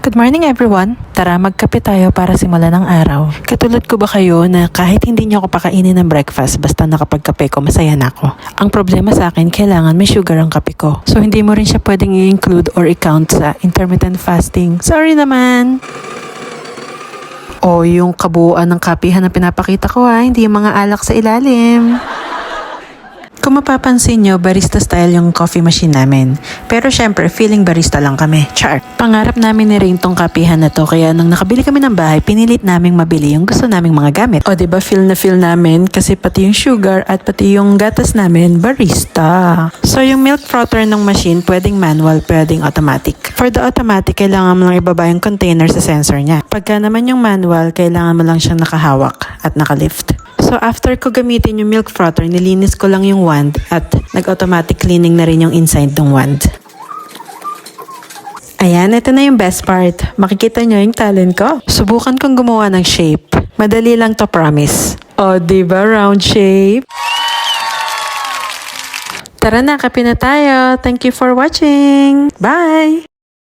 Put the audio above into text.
Good morning everyone! Tara magkape tayo para simulan ng araw. Katulad ko ba kayo na kahit hindi niyo ako pakainin ng breakfast basta nakapagkape ko, masaya na ako. Ang problema sa akin, kailangan may sugar ang kape ko. So hindi mo rin siya pwedeng i-include or i-count sa intermittent fasting. Sorry naman! O yung kabuuan ng kapihan na pinapakita ko hindi yung mga alak sa ilalim. Kung mapapansin nyo, barista style yung coffee machine namin. Pero syempre, feeling barista lang kami. Char! Pangarap namin ni Rain tong kapihan na to, kaya nang nakabili kami ng bahay, pinilit naming mabili yung gusto naming mga gamit. O diba, feel na feel namin kasi pati yung sugar at pati yung gatas namin, barista. So yung milk frother ng machine, pwedeng manual, pwedeng automatic. For the automatic, kailangan mo lang ibaba yung container sa sensor niya. Pagka naman yung manual, kailangan mo lang siyang nakahawak at nakalift. So after ko gamitin yung milk frother, nilinis ko lang yung wand at nag-automatic cleaning na rin yung inside ng wand. Ayan, ito na yung best part. Makikita nyo yung talent ko. Subukan kong gumawa ng shape. Madali lang to, promise. O, diba round shape? Tara na, kape na tayo. Thank you for watching. Bye!